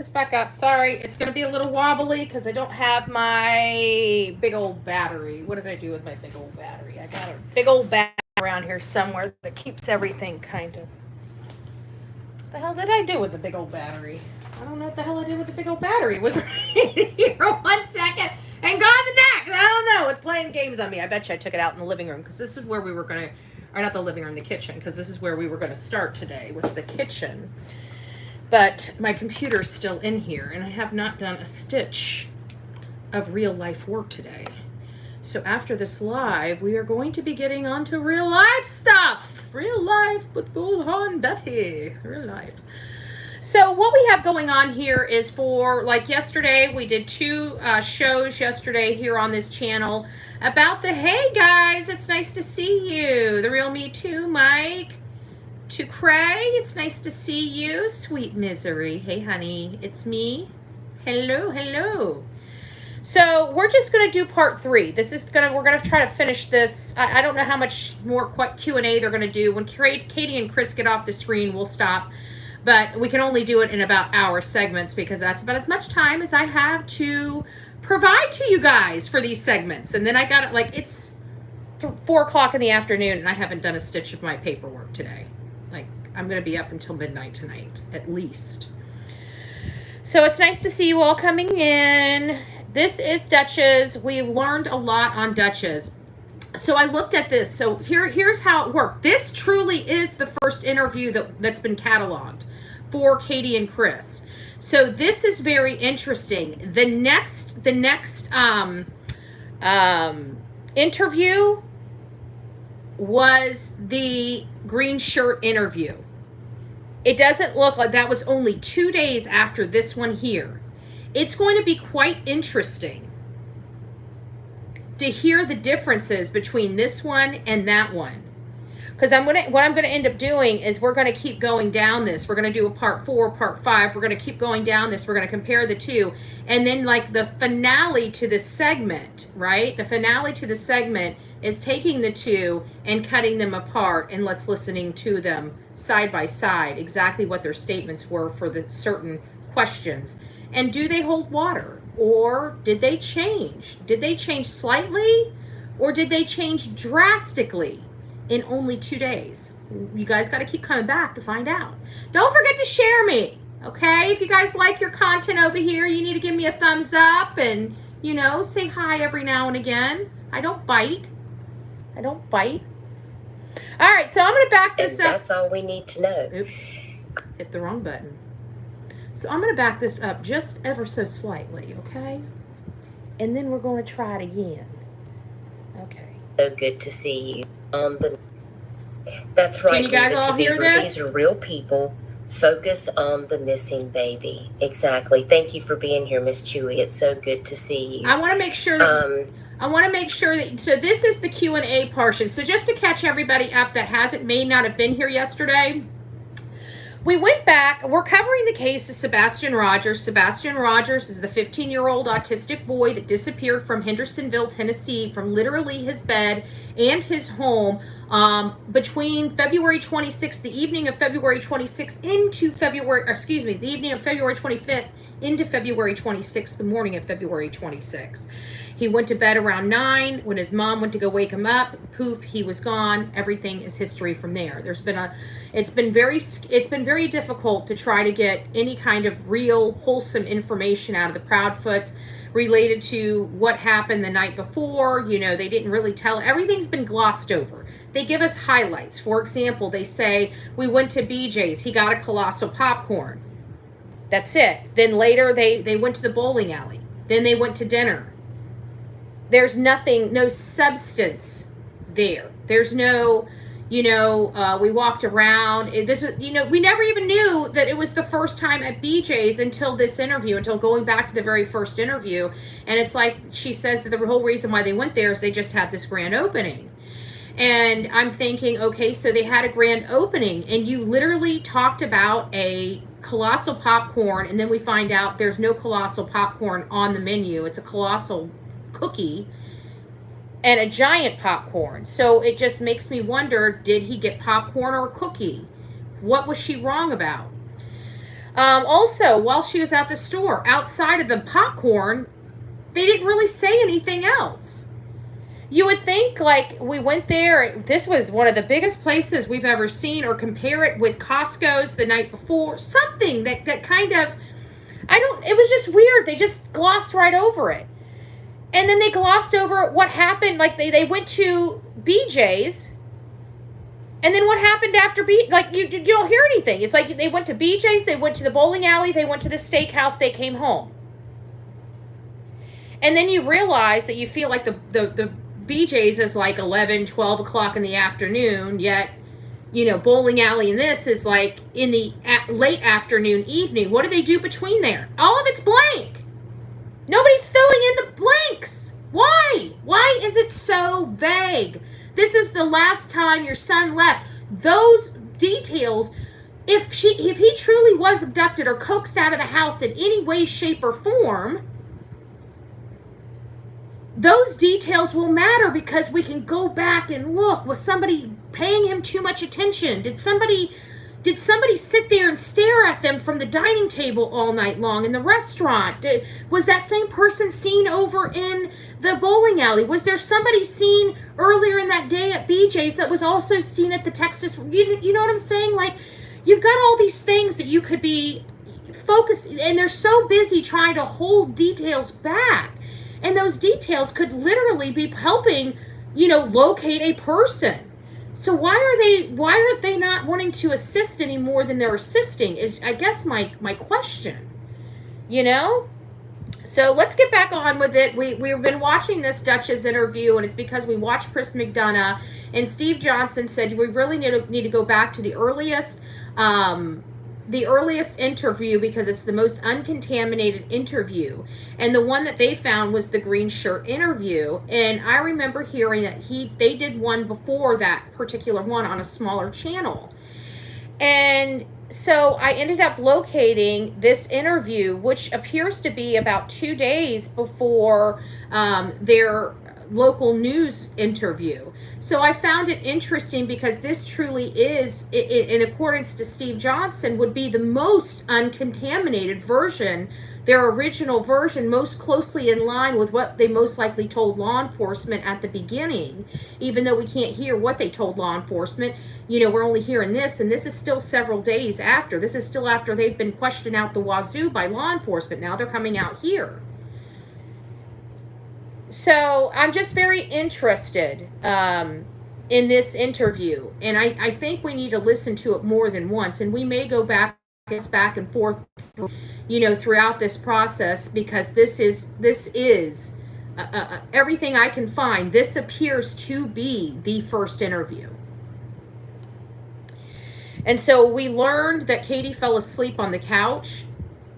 this back up. Sorry, it's going to be a little wobbly because I don't have my big old battery. What did I do with my big old battery? I got a big old battery around here somewhere that keeps everything kind of. What the hell did I do with the big old battery? I don't know what the hell I did with the big old battery. It was right here 1 second and gone the next. I don't know. It's playing games on me. I bet you I took it out in the living room because this is where we were going to, or not the living room, the kitchen, because this is where we were going to start today, was the kitchen. But my computer's still in here, and I have not done a stitch of real life work today. So after this live, we are going to be getting on to real life stuff. Real life with Bullhorn Betty. Real life. So what we have going on here is for, like yesterday, we did 2 shows yesterday here on this channel about the, hey guys, it's nice to see you. The real me too, Mike. To Cray, it's nice to see you. Sweet misery. Hey honey, it's me. Hello, hello. So we're just gonna do part 3. We're gonna try to finish this. I don't know how much more Q&A they're gonna do. When Katie and Chris get off the screen, we'll stop. But we can only do it in about hour segments because that's about as much time as I have to provide to you guys for these segments. And then I got it, like, it's 4 o'clock in the afternoon and I haven't done a stitch of my paperwork today. Like, I'm going to be up until midnight tonight, at least. So it's nice to see you all coming in. This is Duchess. We've learned a lot on Duchess. So I looked at this. So here's how it worked. This truly is the first interview that's been cataloged for Katie and Chris. So this is very interesting. The next interview was the green shirt interview. It doesn't look like that was only 2 days after this one here. It's going to be quite interesting to hear the differences between this one and that one. Because what I'm gonna end up doing is we're gonna keep going down this. We're gonna do a part 4, part 5. We're gonna keep going down this. We're gonna compare the 2. And then like the finale to the segment, right? The finale to the segment is taking the 2 and cutting them apart and let's listening to them side by side, exactly what their statements were for the certain questions. And do they hold water? Or did they change? Did they change slightly? Or did they change drastically in only 2 days? You guys got to keep coming back to find out. Don't forget to share me, okay? If you guys like your content over here, you need to give me a thumbs up and, you know, say hi every now and again. I don't bite. I don't bite. All right, so I'm going to back this up. That's all we need to know. Oops, hit the wrong button. So I'm going to back this up just ever so slightly, okay? And then we're going to try it again. Okay. So good to see you on the... That's right. Can you guys all hear this? These are real people. Focus on the missing baby. Exactly. Thank you for being here, Miss Chewy. It's so good to see you. I want to make sure that, so this is the Q&A portion. So just to catch everybody up that may not have been here yesterday, we went back. We're covering the case of Sebastian Rogers. Sebastian Rogers is the 15-year-old autistic boy that disappeared from Hendersonville, Tennessee, from literally his bed and his home between February 26th, the evening of February 26th the evening of February 25th into February 26th, the morning of February 26th. He went to bed around 9. When his mom went to go wake him up, poof, he was gone. Everything is history from there. It's been very difficult to try to get any kind of real wholesome information out of the Proudfoots related to what happened the night before. You know, they didn't really tell. Everything's been glossed over. They give us highlights. For example, they say, we went to BJ's. He got a colossal popcorn. That's it. Then later they went to the bowling alley. Then they went to dinner. There's nothing, no substance there. There's no, we walked around. This was, we never even knew that it was the first time at BJ's until this interview, until going back to the very first interview. And it's like she says that the whole reason why they went there is they just had this grand opening. And I'm thinking, okay, so they had a grand opening and you literally talked about a colossal popcorn, and then we find out there's no colossal popcorn on the menu. It's a colossal cookie and a giant popcorn. So it just makes me wonder, did he get popcorn or a cookie? What was she wrong about? Also, while she was at the store, outside of the popcorn, they didn't really say anything else. You would think, like, we went there, this was one of the biggest places we've ever seen, or compare it with Costco's the night before, something that kind of, it was just weird. They just glossed right over it. And then they glossed over what happened, like they went to BJ's, and then what happened after like you don't hear anything. It's like they went to BJ's, they went to the bowling alley, they went to the steakhouse, they came home. And then you realize that you feel like the BJ's is like 11, 12 o'clock in the afternoon, yet, bowling alley and this is like in the late afternoon, evening. What do they do between there? All of it's blank. Nobody's filling in the blanks. Why? Why is it so vague? This is the last time your son left. Those details, if he truly was abducted or coaxed out of the house in any way, shape, or form, those details will matter because we can go back and look. Was somebody paying him too much attention? Did somebody sit there and stare at them from the dining table all night long in the restaurant? Was that same person seen over in the bowling alley? Was there somebody seen earlier in that day at BJ's that was also seen at the Texas? You know what I'm saying? Like, you've got all these things that you could be focused, and they're so busy trying to hold details back. And those details could literally be helping, locate a person. So why are they not wanting to assist any more than they're assisting is, I guess, my question. So let's get back on with it. We've been watching this Duchess interview, and it's because we watched Chris McDonough, and Steve Johnson said we really need to go back to the earliest interview because it's the most uncontaminated interview. And the one that they found was the green shirt interview. And I remember hearing that they did one before that particular one on a smaller channel. And so I ended up locating this interview, which appears to be about 2 days before their local news interview. So I found it interesting because this truly is, in accordance to Steve Johnson, would be the most uncontaminated version, their original version, most closely in line with what they most likely told law enforcement at the beginning. Even though we can't hear what they told law enforcement, we're only hearing this, and this is still several days after. This is still after they've been questioned out the wazoo by law enforcement. Now they're coming out here. So I'm just very interested in this interview, and I think we need to listen to it more than once, and we may go back and forth, throughout this process, because this is everything I can find. This appears to be the first interview. And so we learned that Katie fell asleep on the couch.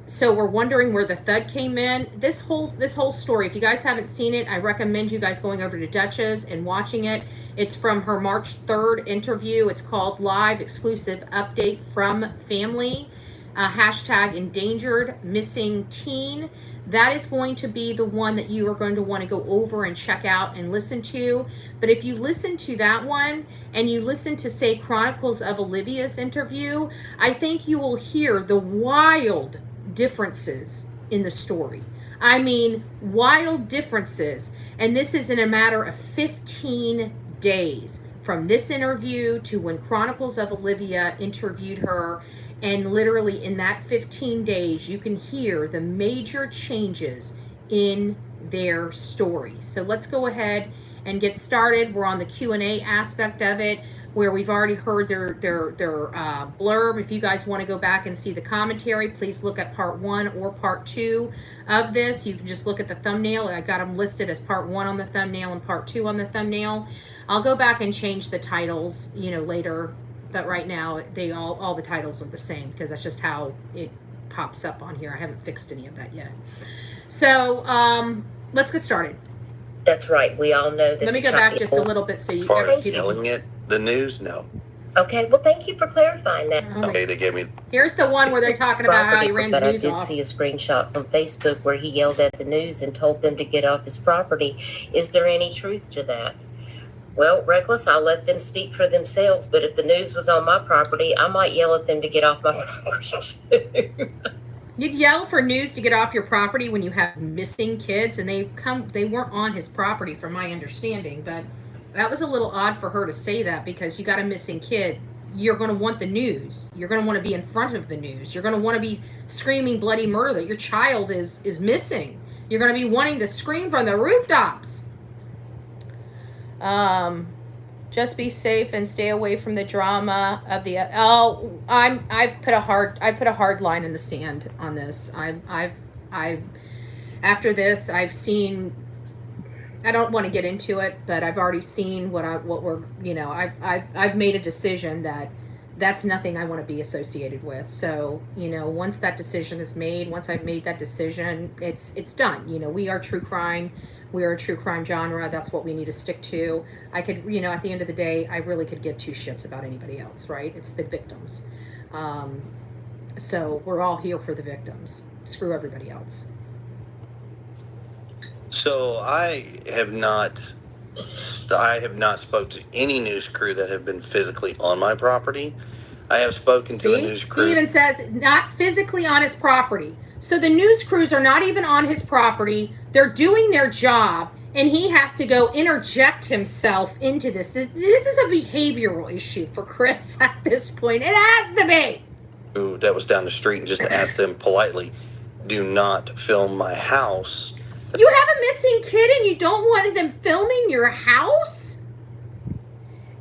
So we're wondering where the thud came in. This whole story, if you guys haven't seen it, I recommend you guys going over to Duchess and watching it. It's from her March 3rd interview. It's called Live Exclusive Update from Family, hashtag endangered missing teen. That is going to be the one that you are going to want to go over and check out and listen to. But if you listen to that one and you listen to, say, Chronicles of Olivia's interview, I think you will hear the wild differences in the story. I mean, wild differences. And this is in a matter of 15 days from this interview to when Chronicles of Olivia interviewed her. And literally in that 15 days, you can hear the major changes in their story. So let's go ahead and get started. We're on the Q&A aspect of it, where we've already heard their blurb. If you guys want to go back and see the commentary, please look at part 1 or part 2 of this. You can just look at the thumbnail. I got them listed as part 1 on the thumbnail and part 2 on the thumbnail. I'll go back and change the titles, later, but right now all the titles are the same because that's just how it pops up on here. I haven't fixed any of that yet. So let's get started. That's right. We all know that. Let me go back just a little bit so you can. Yelling at the news? No. Okay. Well, thank you for clarifying that. Okay, they gave me. Here's the one where they're talking about how he ran the news off. But I did see a screenshot from Facebook where he yelled at the news and told them to get off his property. Is there any truth to that? Well, reckless, I'll let them speak for themselves, but if the news was on my property, I might yell at them to get off my property too. You'd yell for news to get off your property when you have missing kids, and they weren't on his property from my understanding, but that was a little odd for her to say that, because you got a missing kid. You're going to want the news. You're going to want to be in front of the news. You're going to want to be screaming bloody murder that your child is missing. You're going to be wanting to scream from the rooftops. Just be safe and stay away from the drama of the. I've put a hard line in the sand on this. I've after this, I've seen. I don't want to get into it, but I've already seen what we're. I've made a decision that that's nothing I want to be associated with. So once that decision is made, once I've made that decision, it's done. We are true crime. We are a true crime genre. That's what we need to stick to. I could, at the end of the day, I really could give two shits about anybody else, right? It's the victims. So we're all here for the victims. Screw everybody else. So I have not spoke to any news crew that have been physically on my property. I have spoken to a news crew. He even says not physically on his property. So the news crews are not even on his property. They're doing their job, and he has to go interject himself into this. This is a behavioral issue for Chris at this point. It has to be. That was down the street and just asked them politely, do not film my house. You have a missing kid and you don't want them filming your house?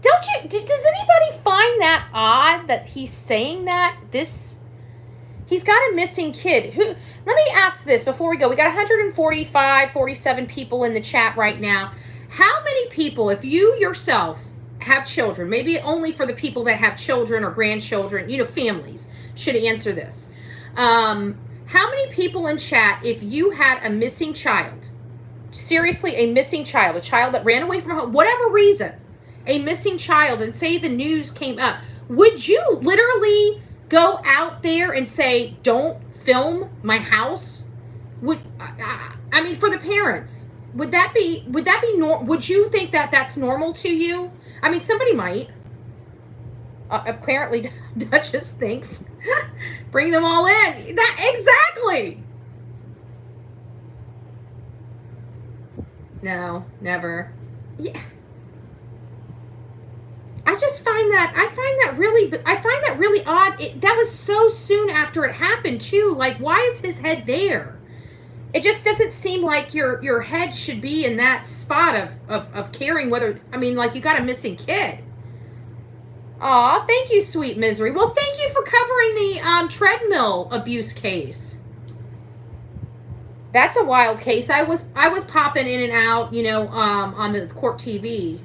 Don't you? Does anybody find that odd that he's saying that? He's got a missing kid. Let me ask this before we go. We got 145, 47 people in the chat right now. How many people, if you yourself have children, maybe only for the people that have children or grandchildren, families, should answer this. How many people in chat, if you had a missing child, seriously, a missing child, a child that ran away from home, whatever reason, a missing child, and say the news came up, would you literally go out there and say, don't film my house? For the parents, would that be would you think that that's normal to you? Somebody might. Apparently, Duchess thinks. Bring them all in. Exactly. No, never. Yeah. I find that really odd. That was so soon after it happened too. Like, why is his head there? It just doesn't seem like your head should be in that spot of caring whether, like, you got a missing kid. Aw, thank you, sweet misery. Well, thank you for covering the treadmill abuse case. That's a wild case. I was popping in and out, on the court TV.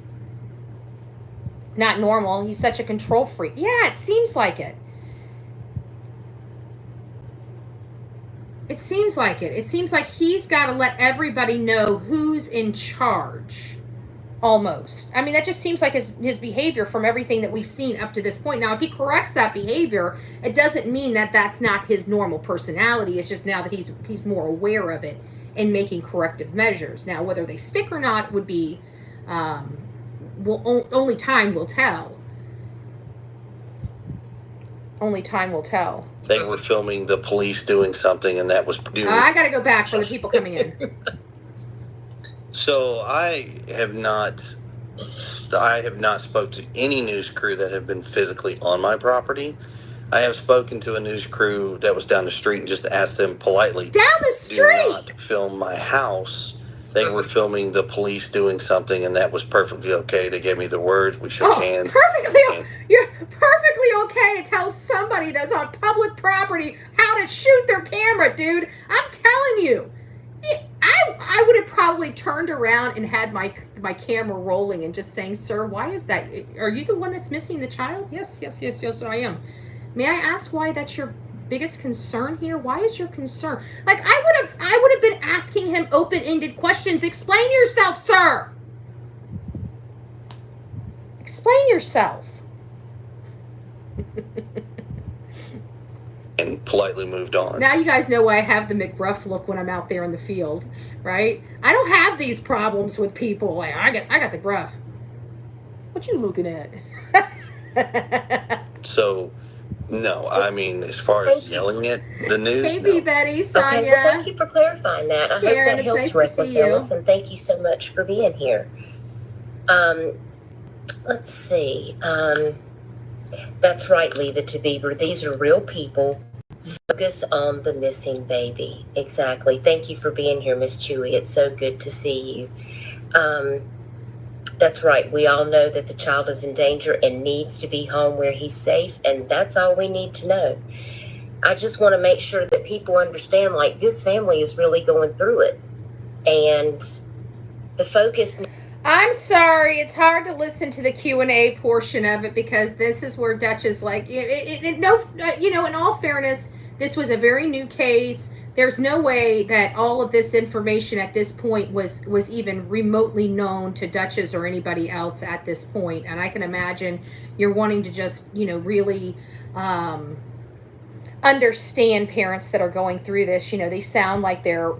Not normal. He's such a control freak. Yeah, it seems like it. It seems like it. It seems like he's got to let everybody know who's in charge. Almost. That just seems like his behavior from everything that we've seen up to this point. Now, if he corrects that behavior, it doesn't mean that that's not his normal personality. It's just now that he's more aware of it and making corrective measures. Now, whether they stick or not would be, only time will tell. Only time will tell. They were filming the police doing something, and that was I got to go back for the people coming in. So I have not spoke to any news crew that have been physically on my property. I have spoken to a news crew that was down the street and just asked them politely, down the street, do not film my house. They were filming the police doing something, and that was perfectly okay. They gave me the word. We shook hands. You're perfectly okay to tell somebody that's on public property how to shoot their camera, dude. I'm telling you. I would have probably turned around and had my camera rolling and just saying, sir, why is that? Are you the one that's missing the child? Yes, I am. May I ask why that's your biggest concern here? Why is your concern? Like, I would have been asking him open-ended questions. Explain yourself, sir. Explain yourself. And politely moved on. Now you guys know why I have the McGruff look when I'm out there in the field, right? I don't have these problems with people. Like, I got the gruff. What you looking at? So, no, I mean, as far as yelling at the news, Hey, no. Betty, Sonia. Okay, well, thank you for clarifying that. I Karen, hope that it's helps, nice to Reckless see you. Ellis, and thank you so much for being here. Let's see. That's right, Leave It to Beaver. These are real people. Focus on the missing baby. Exactly. Thank you for being here, Miss Chewy. It's so good to see you. That's right. We all know that the child is in danger and needs to be home where he's safe, and that's all we need to know. I just want to make sure that people understand, like, this family is really going through it. And the focus... I'm sorry, it's hard to listen to the Q&A portion of it because this is where Duchess, like, in all fairness, this was a very new case. There's no way that all of this information at this point was even remotely known to Duchess or anybody else at this point. And I can imagine you're wanting to just, really understand parents that are going through this. They sound like they're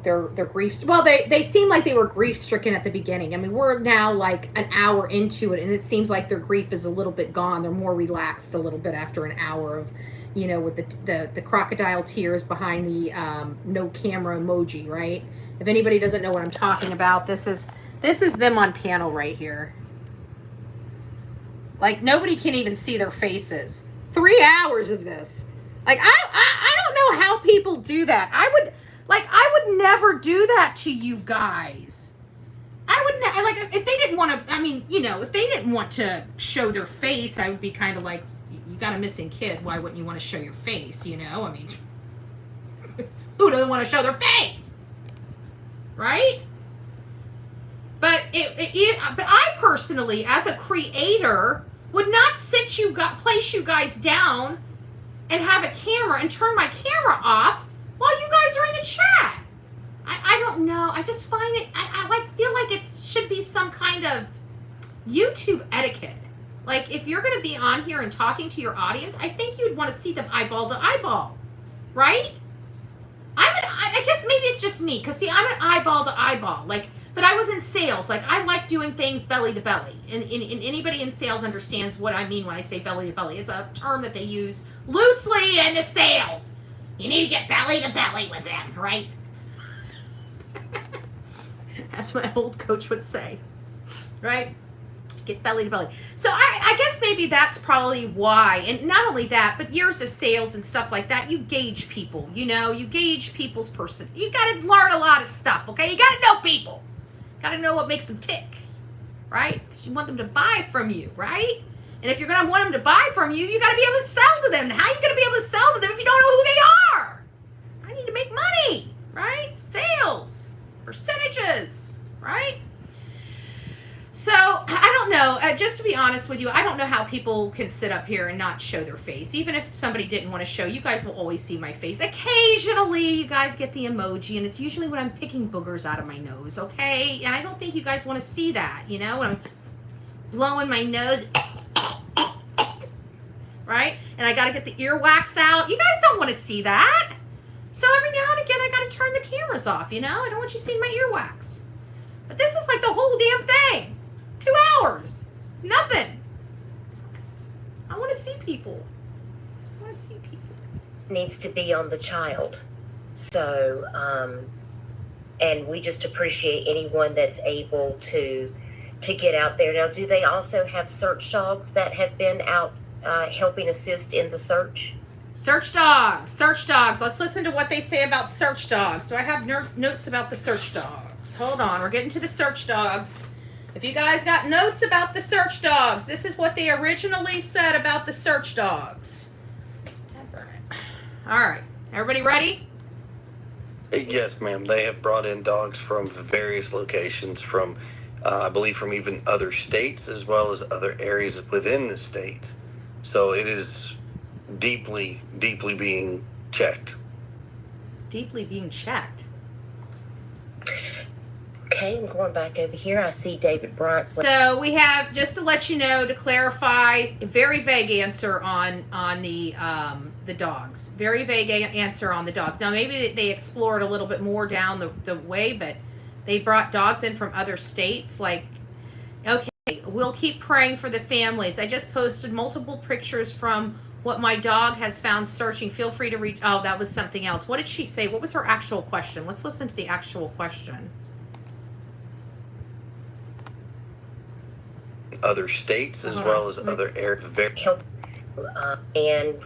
grief. Well, they seem like they were grief stricken at the beginning. I mean, we're now like an hour into it, and it seems like their grief is a little bit gone. They're more relaxed a little bit after an hour of, with the crocodile tears behind the no camera emoji, right? If anybody doesn't know what I'm talking about, this is them on panel right here. Like, nobody can even see their faces. 3 hours of this. Like, I don't know how people do that. I would never do that to you guys. I would like, if they didn't want to, if they didn't want to show their face, I would be kind of like, you got a missing kid. Why wouldn't you want to show your face? Who doesn't want to show their face? Right? But but I personally, as a creator, would not place you guys down and have a camera and turn my camera off while you guys are in the chat. I don't know. I just find it, I feel like it should be some kind of YouTube etiquette. Like, if you're going to be on here and talking to your audience, I think you'd want to see them eyeball to eyeball, right? I guess maybe it's just me, because see, I'm an eyeball to eyeball. Like, but I was in sales. Like, I like doing things belly to belly. And anybody in sales understands what I mean when I say belly to belly. It's a term that they use loosely in the sales. You need to get belly to belly with them, right? That's what my old coach would say, right? Get belly to belly. So I guess maybe that's probably why. And not only that, but years of sales and stuff like that, you gauge people, you gauge people's person. You got to learn a lot of stuff, okay? You got to know people. Got to know what makes them tick, right? Because you want them to buy from you, right? And if you're going to want them to buy from you, you got to be able to sell to them. And how are you going to be able to sell to them if you don't know who they are? I need to make money, right? Sales, percentages, right? So, I don't know. Just to be honest with you, I don't know how people can sit up here and not show their face. Even if somebody didn't want to show, you guys will always see my face. Occasionally, you guys get the emoji, and it's usually when I'm picking boogers out of my nose, okay? And I don't think you guys want to see that, when I'm blowing my nose, right? And I got to get the earwax out. You guys don't want to see that. So every now and again, I got to turn the cameras off, I don't want you seeing my earwax. But this is like the whole damn thing. 2 hours. Nothing. I want to see people. Needs to be on the child. So, and we just appreciate anyone that's able to get out there. Now, do they also have search dogs that have been out helping assist in the search? Search dogs. Let's listen to what they say about search dogs. Do I have notes about the search dogs? Hold on, we're getting to the search dogs. If you guys got notes about the search dogs, this is what they originally said about the search dogs. All right, everybody ready? Yes, ma'am. They have brought in dogs from various locations, from I believe from even other states as well as other areas within the state. So it is deeply, deeply being checked. Deeply being checked. Okay, I'm going back over here. I see David Bryant. So we have, just to let you know, to clarify, a very vague answer on the dogs. Very vague answer on the dogs. Now maybe they explored a little bit more down the way, but they brought dogs in from other states. Like, okay, We'll keep praying for the families. I just posted multiple pictures from what my dog has found searching. Feel free to reach. Oh, that was something else. What did she say? What was her actual question? Let's listen to the actual question. Other states as well as other areas. And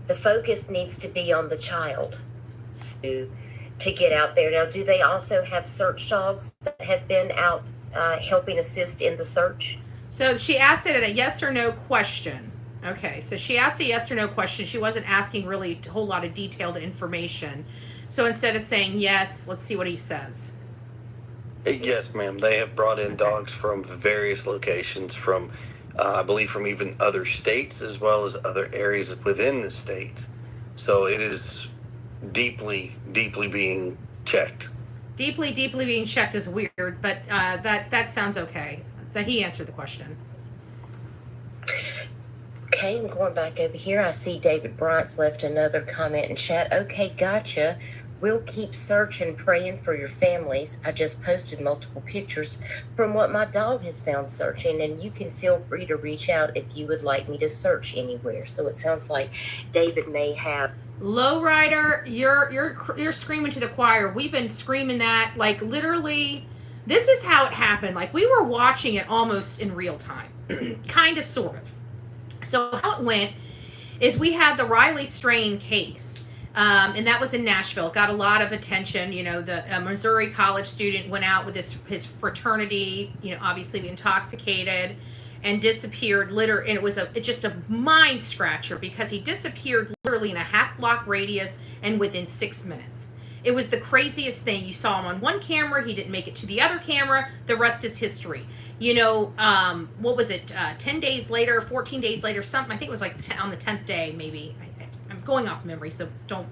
the focus needs to be on the child to get out there. Now, do they also have search dogs that have been out helping assist in the search? So she asked it at a yes or no question. Okay, so she asked a yes or no question. She wasn't asking really a whole lot of detailed information. So instead of saying yes, let's see what he says. Yes, ma'am. They have brought in dogs from various locations, from I believe from even other states as well as other areas within the state. So it is deeply being checked. Deeply being checked is weird, but that sounds okay. So he answered the question. Okay, I'm going back over here. I see David Bryant's left another comment in chat. Okay, gotcha. We'll keep searching, praying for your families. I just posted multiple pictures from what my dog has found searching, and you can feel free to reach out if you would like me to search anywhere. So it sounds like David may have. Lowrider, you're screaming to the choir. We've been screaming that, like, literally. This is how it happened. Like, we were watching it almost in real time, kind of, sort of. So how it went is we had the Riley Strain case. And that was in Nashville. Got a lot of attention. You know, the Missouri college student went out with his fraternity, you know, obviously intoxicated, and disappeared. And it was just a mind scratcher because he disappeared literally in a half-block radius and within 6 minutes. It was the craziest thing. You saw him on one camera. He didn't make it to the other camera. The rest is history. You know, what was it? 10 days later, 14 days later, something. I think it was like on the 10th day, maybe. I'm going off memory, so don't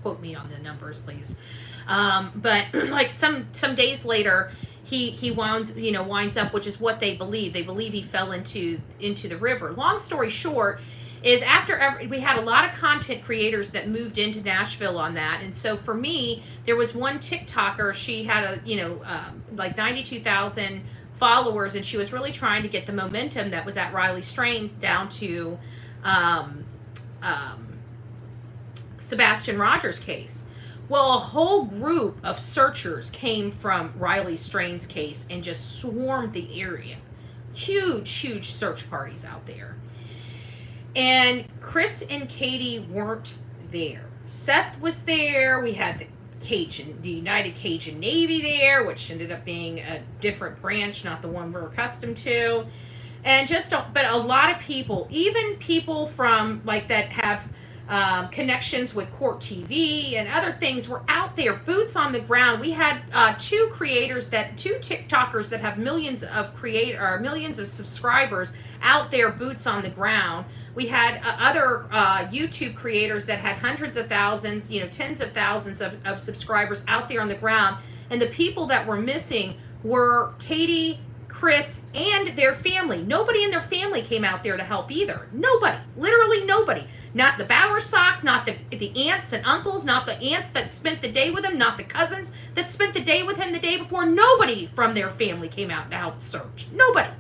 quote me on the numbers, please. But like some days later, he winds up, which is what they believe. They believe he fell into the river. Long story short, is we had a lot of content creators that moved into Nashville on that. And so for me, there was one TikToker, she had like 92,000 followers, and she was really trying to get the momentum that was at Riley Strain down to Sebastian Rogers' case. Well, a whole group of searchers came from Riley Strain's case and just swarmed the area. Huge search parties out there. And Chris and Katie weren't there. Seth was there. We had the United Cajun Navy there, which ended up being a different branch, not the one we're accustomed to. And but a lot of people, even people from like that have connections with Court TV and other things, were out there, boots on the ground. We had two TikTokers that have millions of subscribers out there, boots on the ground. We had other YouTube creators that had hundreds of thousands, tens of thousands of subscribers out there on the ground. And the people that were missing were Katie, Chris, and their family. Nobody in their family came out there to help either. Nobody. Literally nobody. Not the Bowersocks, not the aunts and uncles, not the aunts that spent the day with him, not the cousins that spent the day with him the day before. Nobody from their family came out to help search. Nobody.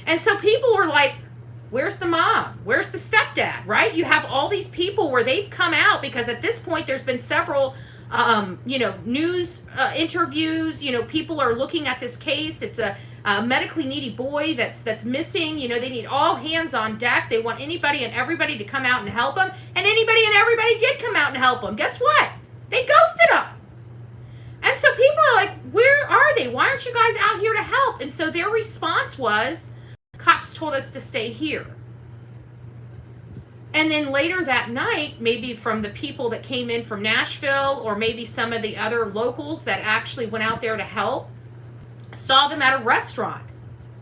And so people were like, where's the mom? Where's the stepdad, right? You have all these people where they've come out because at this point there's been several news interviews. People are looking at this case. It's a medically needy boy that's missing. They need all hands on deck. They want anybody and everybody to come out and help them. And anybody and everybody did come out and help them. Guess what? They ghosted them. And so people are like, where are they? Why aren't you guys out here to help? And so their response was, cops told us to stay here. And then later that night, maybe from the people that came in from Nashville, or maybe some of the other locals that actually went out there to help, saw them at a restaurant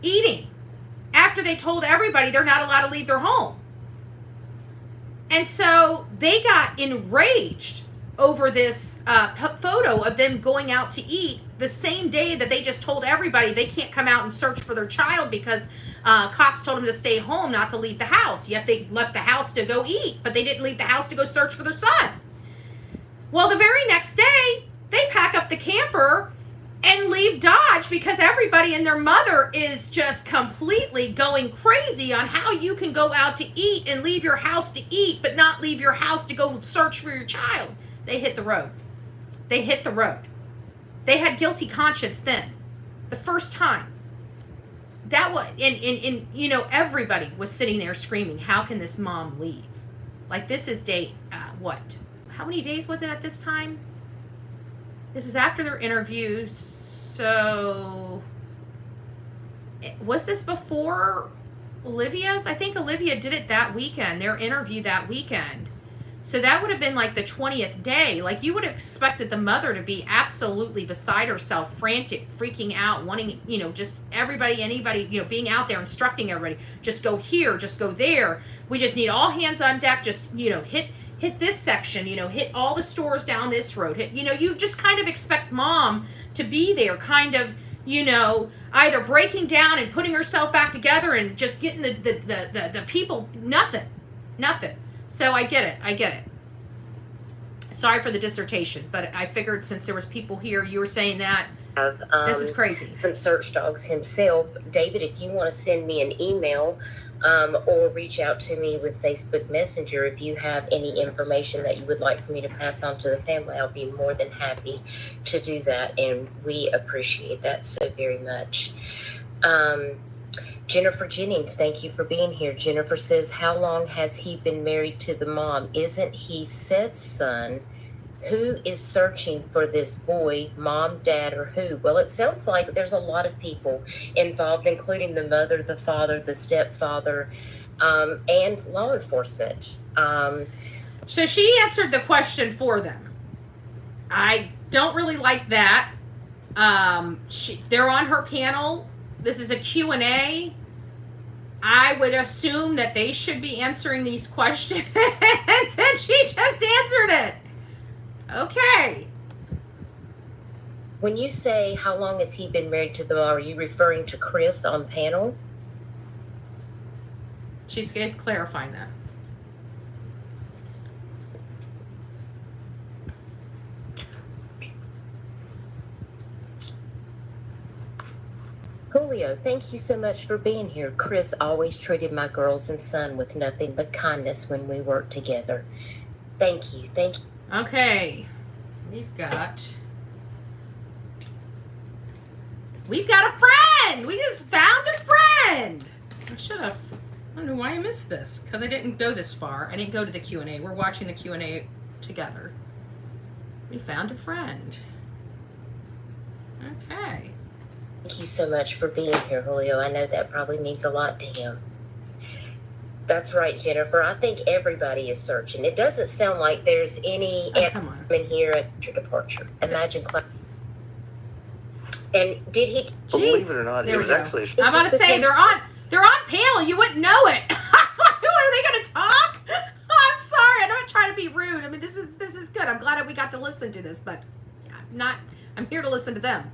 eating after they told everybody they're not allowed to leave their home. And so they got enraged over this photo of them going out to eat the same day that they just told everybody they can't come out and search for their child because cops told them to stay home, not to leave the house. Yet they left the house to go eat, but they didn't leave the house to go search for their son. Well, the very next day, they pack up the camper and leave Dodge watch because everybody and their mother is just completely going crazy on how you can go out to eat and leave your house to eat, but not leave your house to go search for your child. They hit the road. They hit the road. They had guilty conscience then. The first time. That was, and you know, everybody was sitting there screaming, how can this mom leave? Like, this is day, what? How many days was it at this time? This is after their interview, so was this before Olivia's? I think Olivia did it that weekend, their interview that weekend. So that would have been like the 20th day. Like, you would have expected the mother to be absolutely beside herself, frantic, freaking out, wanting, you know, just everybody, anybody, you know, being out there, instructing everybody, just go here, just go there. We just need all hands on deck, just, you know, hit this section, you know, hit all the stores down this road. Hit, you know, you just kind of expect mom to be there, kind of, you know, either breaking down and putting herself back together and just getting the people, nothing. So I get it. Sorry for the dissertation, but I figured since there was people here, you were saying that. This is crazy. Some search dogs himself. David, if you want to send me an email or reach out to me with Facebook Messenger, if you have any information that you would like for me to pass on to the family, I'll be more than happy to do that, and we appreciate that so very much. Jennifer Jennings, thank you for being here. Jennifer says, how long has he been married to the mom? Isn't he Seth's son? Who is searching for this boy, mom, dad, or who? Well, it sounds like there's a lot of people involved, including the mother, the father, the stepfather, and law enforcement. So she answered the question for them. I don't really like that. They're on her panel. This is a Q&A. I would assume that they should be answering these questions, and she just answered it. Okay. When you say how long has he been married to the mom, are you referring to Chris on panel? She's just clarifying that. Julio, thank you so much for being here. Chris always treated my girls and son with nothing but kindness when we worked together. Thank you. Okay. We've got a friend! We just found a friend! I don't know why I missed this, because I didn't go this far. I didn't go to the Q&A. We're watching the Q&A together. We found a friend. Okay. Thank you so much for being here, Julio. I know that probably means a lot to him. That's right, Jennifer. I think everybody is searching. It doesn't sound like there's any in here at your departure. Imagine. And did he? Believe it or not, it was actually. I'm about to say they're on panel. You wouldn't know it. Are they going to talk? I'm sorry. I'm not trying to be rude. I mean, this is good. I'm glad that we got to listen to this, but I'm here to listen to them.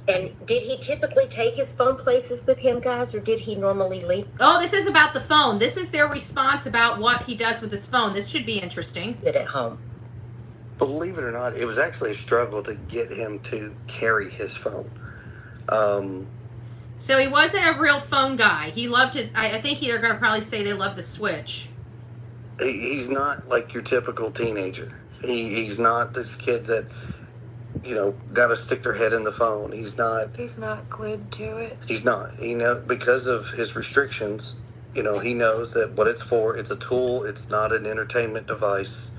And did he typically take his phone places with him, guys, or did he normally leave Oh, this is about the phone. This is their response about what he does with his phone. This should be interesting. it at home? Believe it or not, it was actually a struggle to get him to carry his phone. So he wasn't a real phone guy. He loved his. I think they're going to probably say they love the Switch. He's not like your typical teenager. He's not this kid that, you know, got to stick their head in the phone. He's not glued to it. He's not. Because of his restrictions, you know, he knows that what it's for. It's a tool. It's not an entertainment device.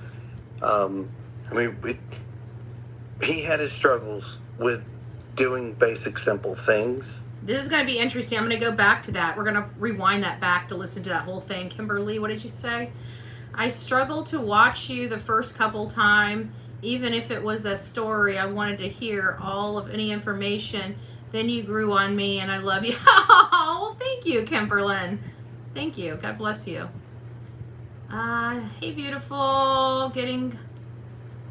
He had his struggles with doing basic, simple things. This is going to be interesting. I'm going to go back to that. We're going to rewind that back to listen to that whole thing. Kimberly, what did you say? I struggled to watch you the first couple times. Even if it was a story, I wanted to hear all of any information. Then you grew on me, and I love you. Oh, thank you, Kimberlyn. Thank you. God bless you. Hey, beautiful. Getting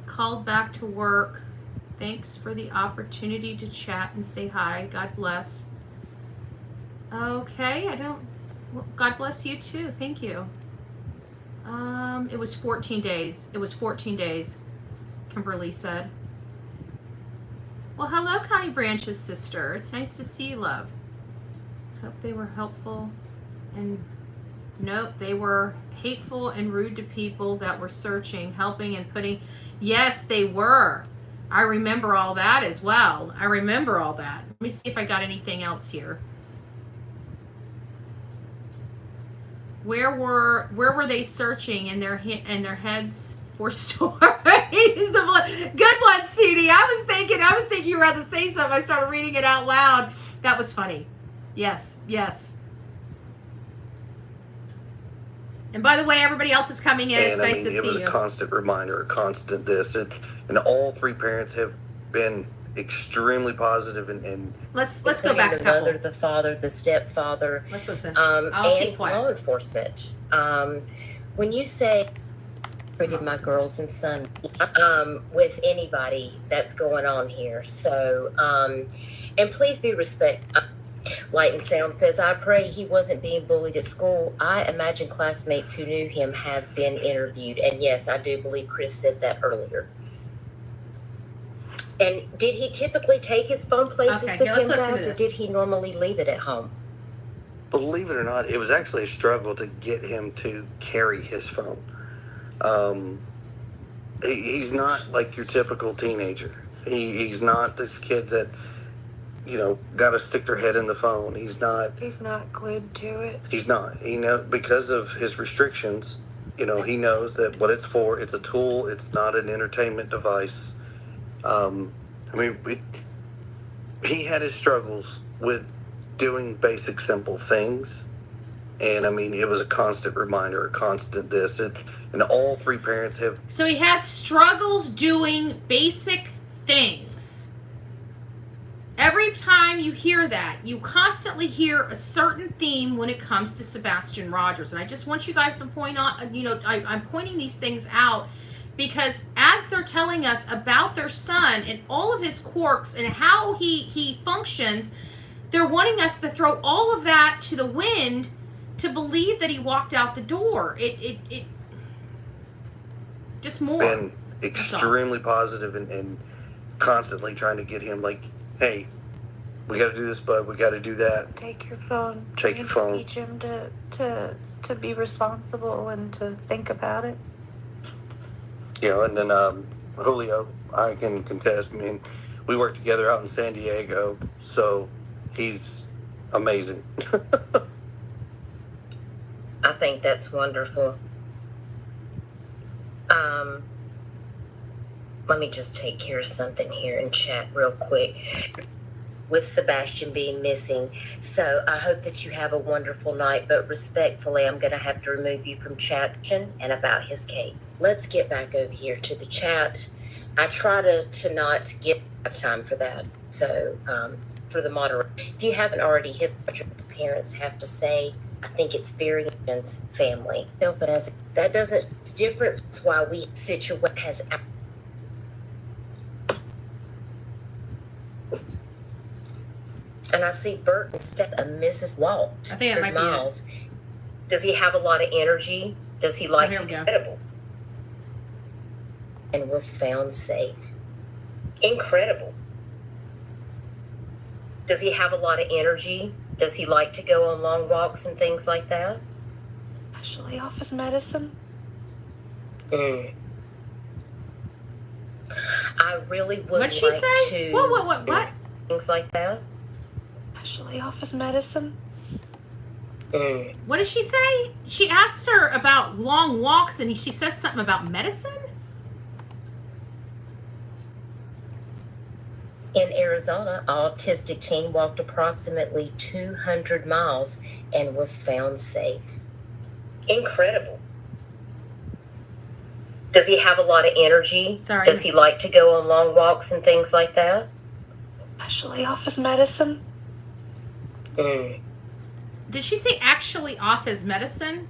called back to work. Thanks for the opportunity to chat and say hi. God bless. Okay, God bless you too. Thank you. It was 14 days. Kimberly said. Well, hello, Connie Branch's sister. It's nice to see you, love. Hope they were helpful. And nope, they were hateful and rude to people that were searching, helping, and putting. Yes, they were. I remember all that as well. I remember all that. Let me see if I got anything else here. Where were they searching in their heads for stories? Good one, CD. I was thinking you were about to say something. I started reading it out loud. That was funny. Yes. And by the way, everybody else is coming in. It's nice to see you. It was a constant reminder, a constant this, and all three parents have been extremely positive and let's go back a the couple. mother, the father, the stepfather. Let's listen. And law enforcement. When you say treated my girls and son with anybody that's going on here, so and please be respectful. Light and Sound says, I pray he wasn't being bullied at school. I imagine classmates who knew him have been interviewed. And yes, I do believe Chris said that earlier. And did he typically take his phone places with him, guys, or did he normally leave it at home? Believe it or not, it was actually a struggle to get him to carry his phone. He's not like your typical teenager. He's not this kid that, got to stick their head in the phone. He's not glued to it. He's not. Because of his restrictions, he knows that what it's for, it's a tool. It's not an entertainment device. He had his struggles with doing basic, simple things. And, it was a constant reminder, a constant this. And all three parents have... So he has struggles doing basic things. Every time you hear that, you constantly hear a certain theme when it comes to Sebastian Rogers. And I just want you guys to point out, I'm pointing these things out because as they're telling us about their son and all of his quirks and how he functions, they're wanting us to throw all of that to the wind to believe that he walked out the door. It just more. Been extremely positive and constantly trying to get him like, hey, we got to do this, bud. We got to do that. Take your phone. Take your phone. Teach him to be responsible and to think about it. And then Julio, I can contest. We work together out in San Diego, so he's amazing. I think that's wonderful. Let me just take care of something here in chat real quick with Sebastian being missing. So I hope that you have a wonderful night, but respectfully, I'm going to have to remove you from chat and about his case. Let's get back over here to the chat. I try to not have time for that. So for the moderator, if you haven't already hit what your parents have to say, I think it's very intense family. That doesn't, it's different. It's why we situate has. And I see Bert instead of Mrs. Walt. I think it might Miles. Be it. Does he have a lot of energy? Does he like to be incredible? And was found safe. Incredible. Does he have a lot of energy? Does he like to go on long walks and things like that? Actually offers medicine. I really would What'd she say? What? Things like that. Actually offers medicine. What did she say? She asked her about long walks and she says something about medicine? In Arizona, an autistic teen walked approximately 200 miles and was found safe. Incredible. Does he have a lot of energy? Sorry. Does he like to go on long walks and things like that? Actually offers medicine. Did she say actually off his medicine?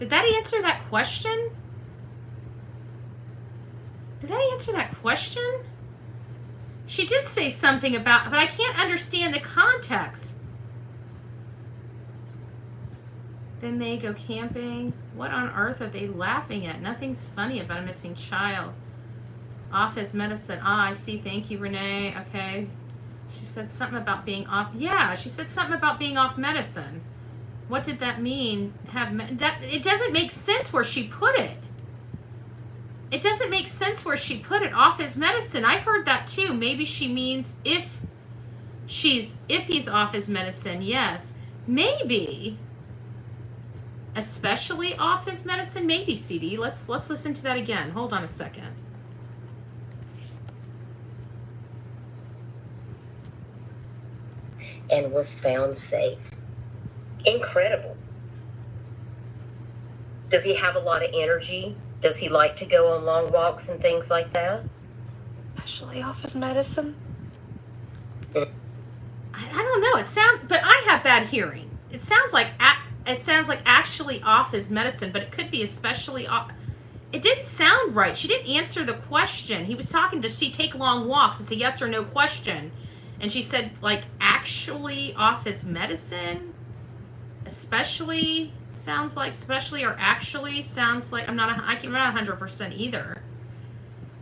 Did that answer that question? Did that answer that question? She did say something about, but I can't understand the context. Then they go camping. What on earth are they laughing at? Nothing's funny about a missing child. Off his medicine. Ah, I see. Thank you, Renee. Okay. She said something about being off. Yeah, she said something about being off medicine. What did that mean? That it doesn't make sense where she put it. It doesn't make sense where she put it. Off his medicine. I heard that too. Maybe she means if he's off his medicine. Yes. Maybe. Especially off his medicine. Maybe, CD. Let's listen to that again. Hold on a second. And was found safe. Incredible. Does he have a lot of energy? Does he like to go on long walks and things like that? Especially off his medicine. I don't know. It sounds, but I have bad hearing. It sounds like actually off his medicine, but it could be especially off. It didn't sound right. She didn't answer the question. He was talking, does she take long walks? It's a yes or no question. And she said, like, actually off his medicine? Especially sounds like especially, or actually sounds like, I'm not 100% either.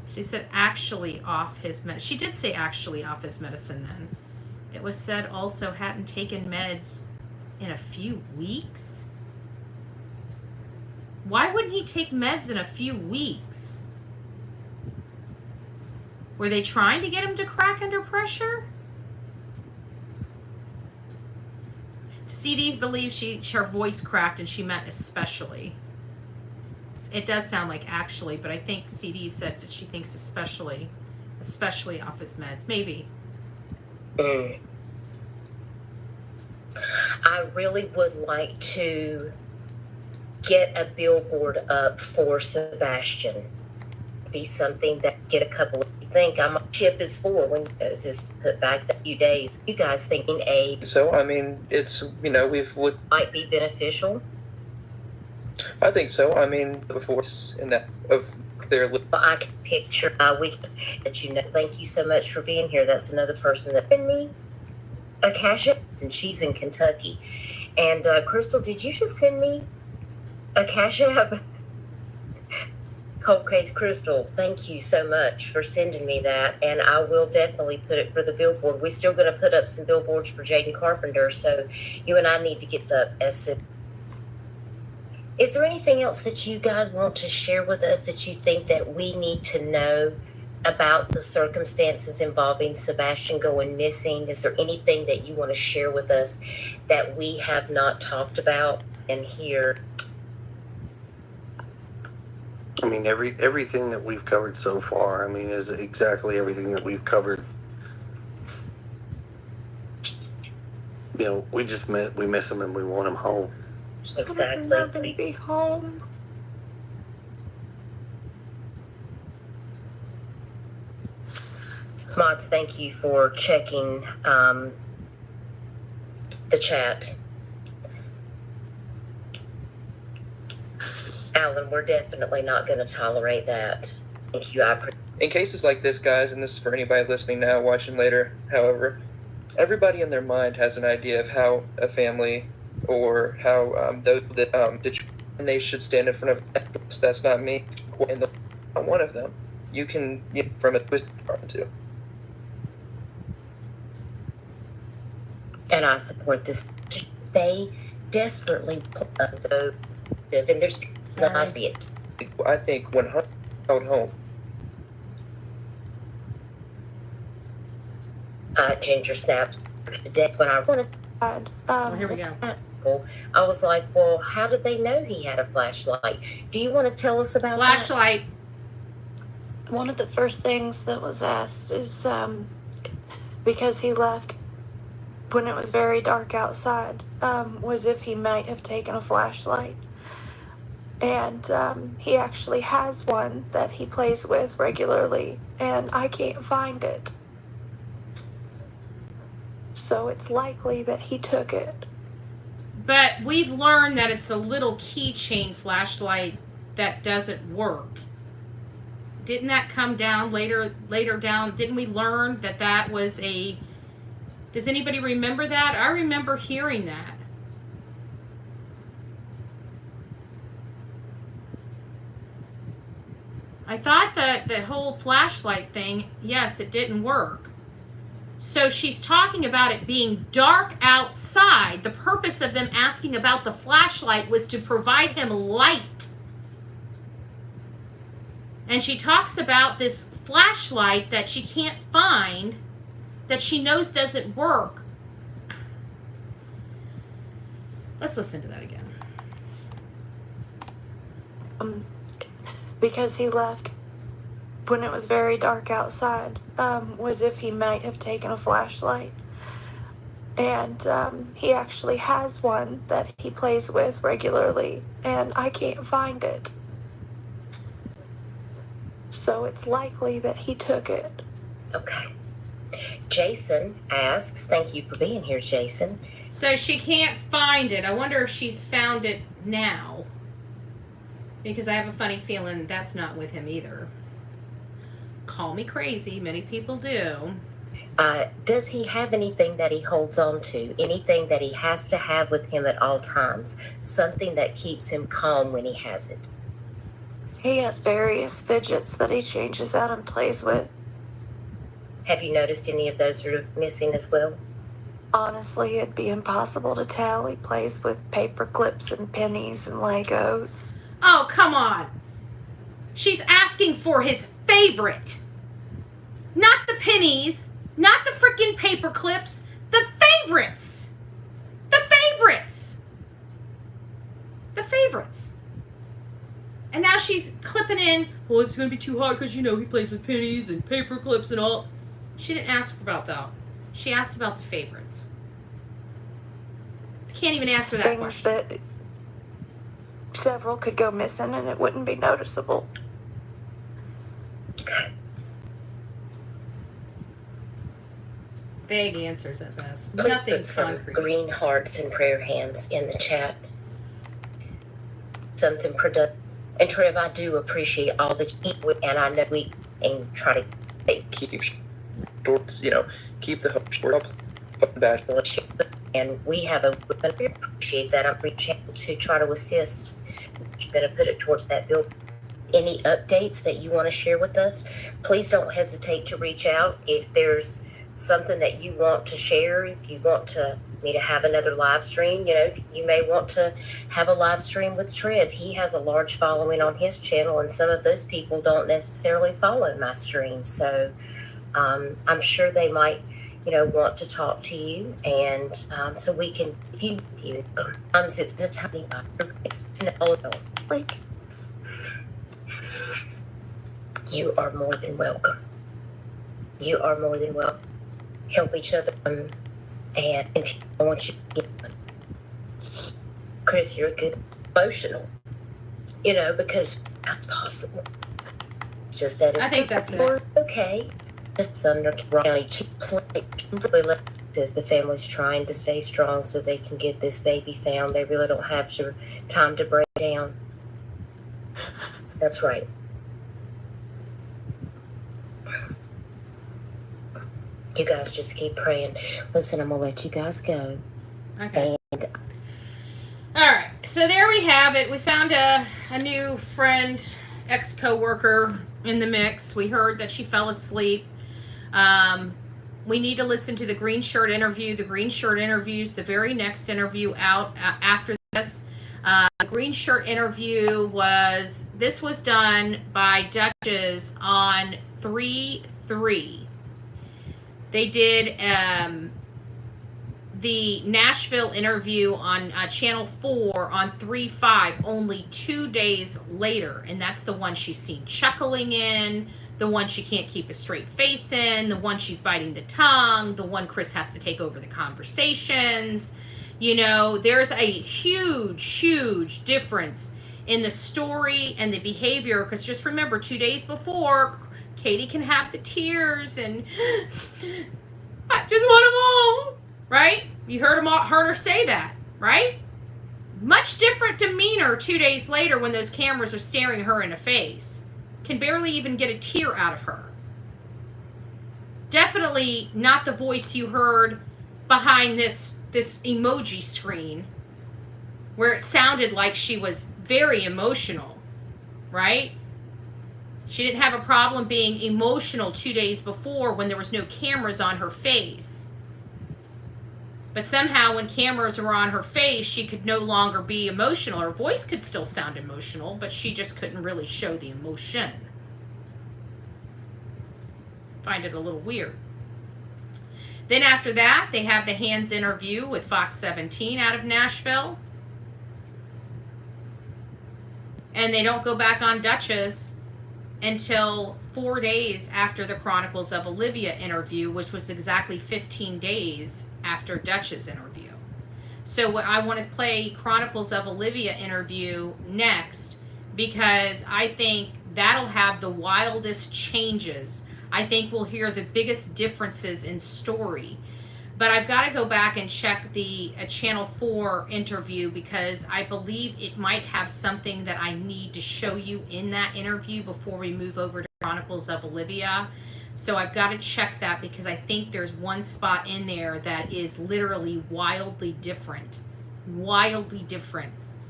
She said actually off his medicine. She did say actually off his medicine then. It was said also hadn't taken meds in a few weeks. Why wouldn't he take meds in a few weeks? Were they trying to get him to crack under pressure? CD believes her voice cracked and she meant especially. It does sound like actually, but I think CD said that she thinks especially off his meds. Maybe. I really would like to get a billboard up for Sebastian. Be something that get a couple of think my chip is for when it goes is put back a few days. You guys thinking So I mean, it's we've looked might be beneficial. I think so. I mean, before in that of their I can picture we that thank you so much for being here. That's another person that sent me a cash app, and she's in Kentucky. And Crystal, did you just send me a cash app? Cold Case Crystal, thank you so much for sending me that, and I will definitely put it for the billboard. We're still going to put up some billboards for Jaden Carpenter, so you and I need to get up as soon. Is there anything else that you guys want to share with us that you think that we need to know about the circumstances involving Sebastian going missing? Is there anything that you want to share with us that we have not talked about in here? I mean, everything that we've covered so far, I mean, is exactly everything that we've covered. We just we miss him and we want him home. Exactly. I'd rather be home. Mods, thank you for checking the chat. Alan, we're definitely not going to tolerate that. Thank you. in cases like this, guys, and this is for anybody listening now, watching later. However, everybody in their mind has an idea of how a family or how those that they should stand in front of. That's not me, and not one of them. You can from a twist too. And I support this. They desperately though, and there's not to be it. I think 100 out home. Ginger snaps to death when I want God. Well, here we go. to. I was like, well, how did they know he had a flashlight? Do you want to tell us about Flashlight. One of the first things that was asked is because he left when it was very dark outside, was if he might have taken a flashlight. And he actually has one that he plays with regularly, and I can't find it. So it's likely that he took it. But we've learned that it's a little keychain flashlight that doesn't work. Didn't that come down later down? Didn't we learn that that was a... Does anybody remember that? I remember hearing that. I I thought that the whole flashlight thing, yes, it didn't work. So she's talking about it being dark outside. The purpose of them asking about the flashlight was to provide him light. And she talks about this flashlight that she can't find, that she knows doesn't work. Let's listen to that again. Because he left when it was very dark outside, was if he might have taken a flashlight. And he actually has one that he plays with regularly, and I can't find it. So it's likely that he took it. Okay. Jason asks, thank you for being here, Jason. So she can't find it. I wonder if she's found it now. Because I have a funny feeling that's not with him either. Call me crazy. Many people do. Does he have anything that he holds on to? Anything that he has to have with him at all times? Something that keeps him calm when he has it? He has various fidgets that he changes out and plays with. Have you noticed any of those are missing as well? Honestly, it'd be impossible to tell. He plays with paper clips and pennies and Legos. Oh, come on. She's asking for his favorite. Not the pennies, not the freaking paper clips, the favorites. The favorites. The favorites. And now she's clipping in, well, it's going to be too hard because, you know, he plays with pennies and paper clips and all. She didn't ask about that. She asked about the favorites. Can't even answer that Things question. that several could go missing and it wouldn't be noticeable. Okay. Vague answers at best. Please Nothing put some concrete. green hearts and prayer hands in the chat. Something productive. And Trev, I do appreciate all that you eat, and I know we and try to Keep short, keep the hope short. and we have a we're going to appreciate that. I'm reaching out to try to assist. I'm going to put it towards that bill. Any updates that you want to share with us, please don't hesitate to reach out. If there's something that you want to share, if you want me to have another live stream, you may want to have a live stream with Trev. He has a large following on his channel, and some of those people don't necessarily follow my stream. So I'm sure they might, want to talk to you, and so we can view you. It's going to tell me you are more than welcome. You are more than welcome. Help each other, and I want you to get one. Chris, you're good emotional, because that's possible. It's just that I think that's it. Okay. Just Sumner County says the family's trying to stay strong so they can get this baby found. They really don't have time to break down. That's right. You guys just keep praying. Listen, I'm going to let you guys go. Okay. All right. So there we have it. We found a new friend, ex-coworker in the mix. We heard that she fell asleep. We need to listen to the green shirt interview. The green shirt interview is the very next interview out after this. The green shirt interview was done by Duchess on 3/3. They did the Nashville interview on Channel 4 on 3/5 only 2 days later. And that's the one she's seen chuckling in, the one she can't keep a straight face in, the one she's biting the tongue, the one Chris has to take over the conversations. There's a huge, huge difference in the story and the behavior. Because just remember, 2 days before, Katie can have the tears and I just want them all, right? You heard her say that, right? Much different demeanor 2 days later when those cameras are staring her in the face. Can barely even get a tear out of her. Definitely not the voice you heard behind this emoji screen where it sounded like she was very emotional, right? She didn't have a problem being emotional 2 days before when there was no cameras on her face. But somehow when cameras were on her face, she could no longer be emotional. Her voice could still sound emotional, but she just couldn't really show the emotion. Find it a little weird. Then after that, they have the Hands interview with Fox 17 out of Nashville. And they don't go back on Duchess until 4 days after the Chronicles of Olivia interview, which was exactly 15 days after Duchess interview. So what I want to play Chronicles of Olivia interview next, because I think that'll have the wildest changes. I think we'll hear the biggest differences in story. But I've got to go back and check the Channel 4 interview, because I believe it might have something that I need to show you in that interview before we move over to Chronicles of Olivia. So I've got to check that, because I think there's one spot in there that is literally wildly different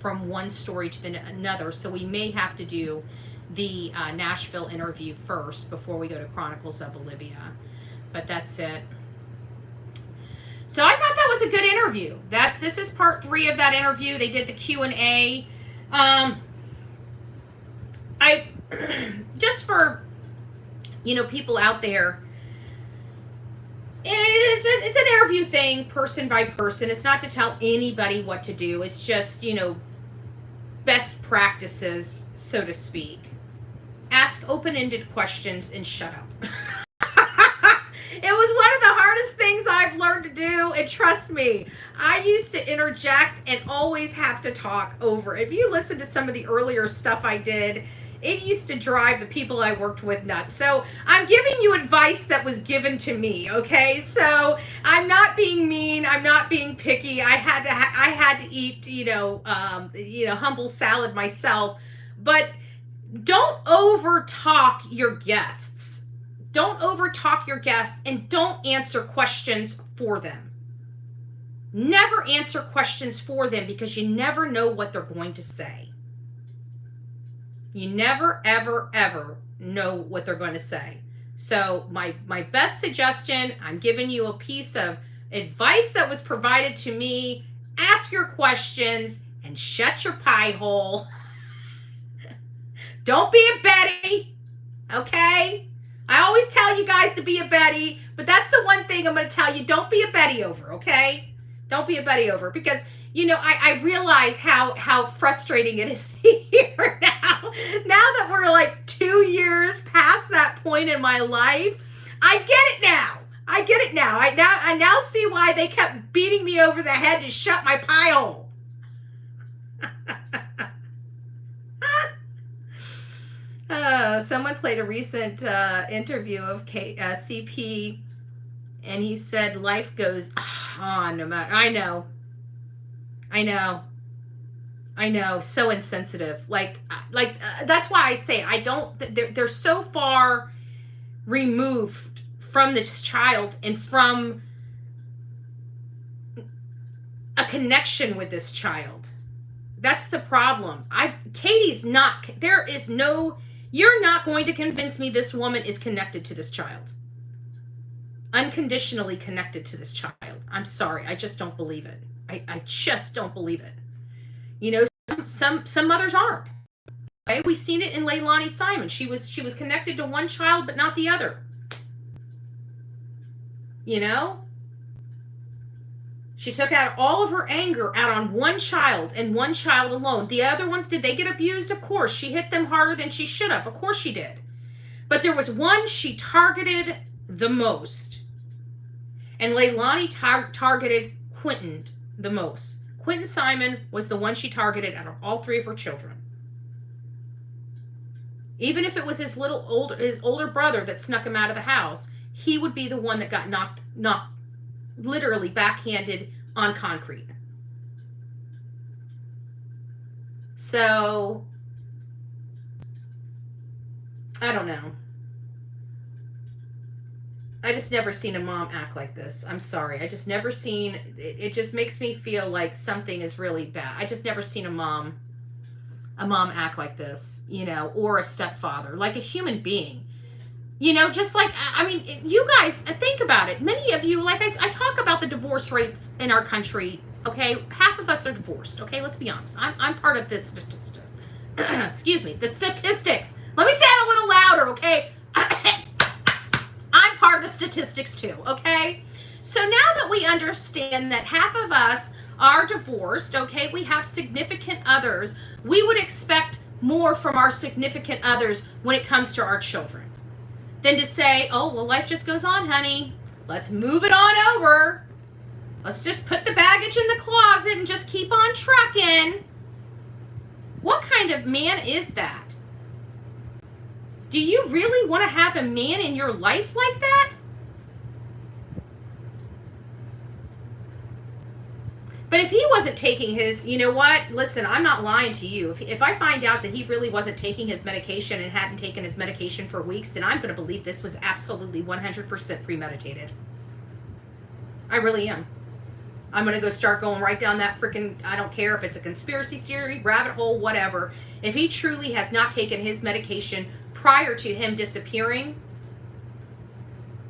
from one story to another. So we may have to do the Nashville interview first before we go to Chronicles of Olivia. But that's it. So I thought that was a good interview. This is part 3 of that interview. They did the Q&A. I just for people out there, it's an interview thing, person by person. It's not to tell anybody what to do. It's just best practices, so to speak. Ask open-ended questions and shut up. It was one of the hardest things I've learned to do, and trust me, I used to interject and always have to talk over. If you listen to some of the earlier stuff I did, it used to drive the people I worked with nuts. So I'm giving you advice that was given to me, okay? So I'm not being mean. I'm not being picky. I had to eat, humble salad myself. But don't over-talk your guests. Don't over-talk your guests, and don't answer questions for them. Never answer questions for them, because you never know what they're going to say. You never, ever, ever know what they're going to say. So my best suggestion, I'm giving you a piece of advice that was provided to me. Ask your questions and shut your pie hole. Don't be a Betty, okay? I always tell you guys to be a Betty, but that's the one thing I'm going to tell you. Don't be a Betty over, okay? Don't be a Betty over, because, I realize how frustrating it is here now. Now that we're like 2 years past that point in my life, I get it now. I now see why they kept beating me over the head to shut my pie hole. Someone played a recent interview of CP, and he said life goes on no matter. I know, so insensitive. Like that's why I say I don't. They're so far removed from this child and from a connection with this child. That's the problem. Katie's not. There is no. You're not going to convince me this woman is connected to this child. Unconditionally connected to this child. I'm sorry. I just don't believe it. I just don't believe it. Some mothers aren't. Okay? We've seen it in Leilani Simon. She was connected to one child, but not the other. She took out all of her anger out on one child and one child alone. The other ones, did they get abused? Of course. She hit them harder than she should have. Of course she did. But there was one she targeted the most. And Leilani targeted Quentin the most. Quentin Simon was the one she targeted out of all 3 of her children. Even if it was his older brother that snuck him out of the house, he would be the one that got knocked literally backhanded on concrete. So, I don't know. I just never seen a mom act like this. I'm sorry. I just never seen, it just makes me feel like something is really bad. I just never seen a mom a mom act like this, you know, or a stepfather, like a human being. You know, just like, I mean, you guys, think about it. Many of you, like I talk about the divorce rates in our country, okay? Half of us are divorced, okay? Let's be honest. I'm part of the statistics. Excuse me, the statistics. Let me say it a little louder, okay? I'm part of the statistics too, okay? So now that we understand that half of us are divorced, okay, we have significant others, we would expect more from our significant others when it comes to our children than to say, oh, well, life just goes on, honey. Let's move it on over. Let's just put the baggage in the closet and just keep on trucking. What kind of man is that? Do you really want to have a man in your life like that? But if he wasn't taking his, you know what? Listen, I'm not lying to you. If I find out that he really wasn't taking his medication and hadn't taken his medication for weeks, then I'm going to believe this was absolutely 100% premeditated. I really am. I'm going to go start going right down that freaking, I don't care if it's a conspiracy theory, rabbit hole, whatever. If he truly has not taken his medication prior to him disappearing,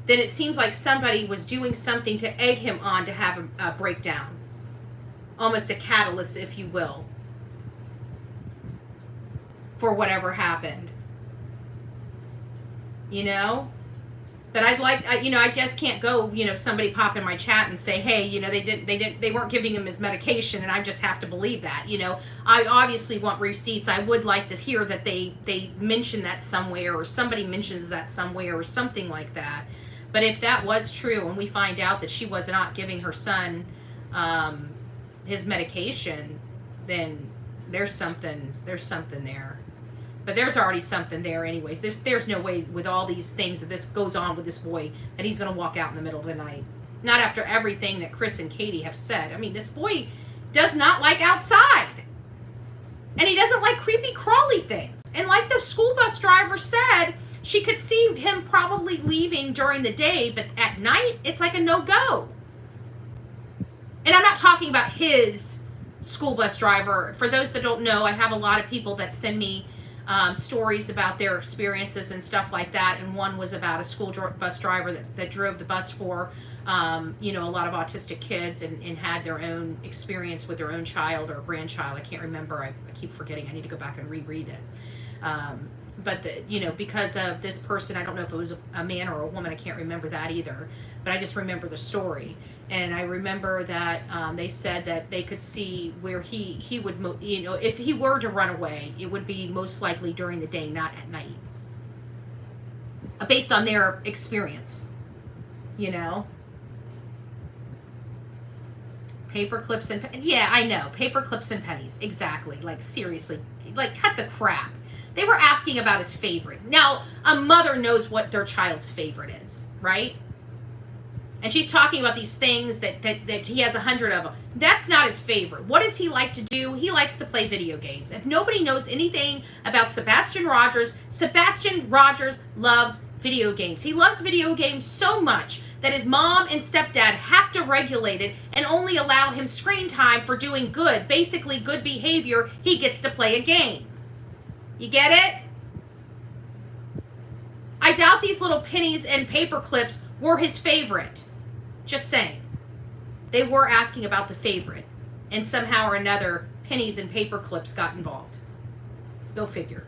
then it seems like somebody was doing something to egg him on to have a breakdown. Almost a catalyst, if you will, for whatever happened. You know? But I'd like, you know, I just can't go, you know, somebody pop in my chat and say, hey, you know, they weren't giving him his medication, and I just have to believe that. You know, I obviously want receipts. I would like to hear that they mention that somewhere, or somebody mentions that somewhere, or something like that. But if that was true, and we find out that she was not giving her son his medication, then there's something there. But there's already something there anyways. There's no way with all these things that this goes on with this boy that he's going to walk out in the middle of the night. Not after everything that Chris and Katie have said. I mean, this boy does not like outside. And he doesn't like creepy crawly things. And like the school bus driver said, she could see him probably leaving during the day, but at night, it's like a no-go. And I'm not talking about his school bus driver. For those that don't know, I have a lot of people that send me stories about their experiences and stuff like that. And one was about a school bus driver that drove the bus for, you know, a lot of autistic kids and had their own experience with their own child or grandchild. I can't remember. I keep forgetting. I need to go back and reread it. But, you know, because of this person, I don't know if it was a man or a woman. I can't remember that either. But I just remember the story. And I remember that they said that they could see where he would, you know, if he were to run away, it would be most likely during the day, not at night. Based on their experience, you know. Paper clips and, yeah, I know. Paper clips and pennies. Exactly. Like, seriously. Like, cut the crap. They were asking about his favorite. Now, a mother knows what their child's favorite is, right? And she's talking about these things that he has 100 of them. That's not his favorite. What does he like to do? He likes to play video games. If nobody knows anything about Sebastian Rogers loves video games. He loves video games so much that his mom and stepdad have to regulate it and only allow him screen time for doing good, basically good behavior. He gets to play a game. You get it? I doubt these little pennies and paper clips were his favorite. Just saying. They were asking about the favorite. And somehow or another, pennies and paper clips got involved. Go figure.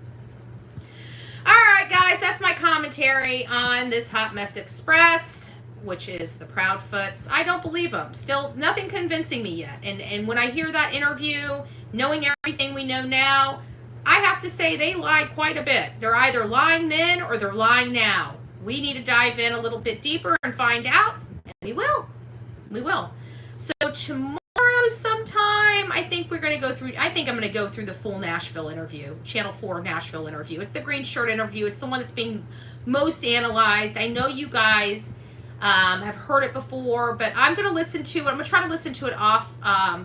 Alright guys, that's my commentary on this Hot Mess Express, which is the Proudfoots. I don't believe them. Still, nothing convincing me yet. And when I hear that interview, knowing everything we know now, I have to say they lied quite a bit. They're either lying then or they're lying now. We need to dive in a little bit deeper and find out. And we will. We will. So tomorrow sometime, I think we're going to go through, I think I'm going to go through the full Nashville interview. Channel 4 Nashville interview. It's the green shirt interview. It's the one that's being most analyzed. I know you guys have heard it before, but I'm going to listen to it. I'm going to try to listen to it off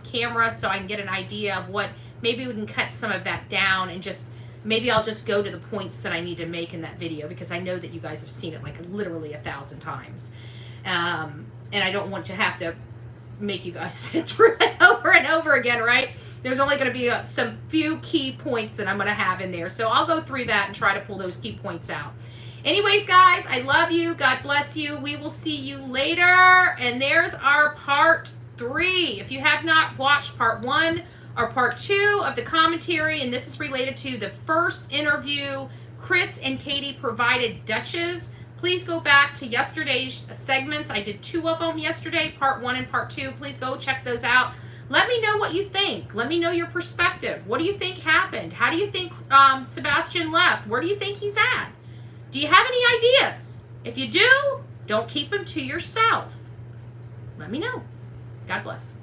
camera so I can get an idea of what, maybe we can cut some of that down and just, maybe I'll just go to the points that I need to make in that video because I know that you guys have seen it like literally 1,000 times. And I don't want to have to make you guys sit through it over over and over again, right? There's only going to be some few key points that I'm going to have in there. So I'll go through that and try to pull those key points out. Anyways, guys, I love you. God bless you. We will see you later. And there's our part 3. If you have not watched part 1 or part 2 of the commentary, and this is related to the first interview Chris and Katie provided Duchess, please go back to yesterday's segments. I did 2 of them yesterday, part 1 and part 2. Please go check those out. Let me know what you think. Let me know your perspective. What do you think happened? How do you think Sebastian left? Where do you think he's at? Do you have any ideas? If you do, don't keep them to yourself. Let me know. God bless.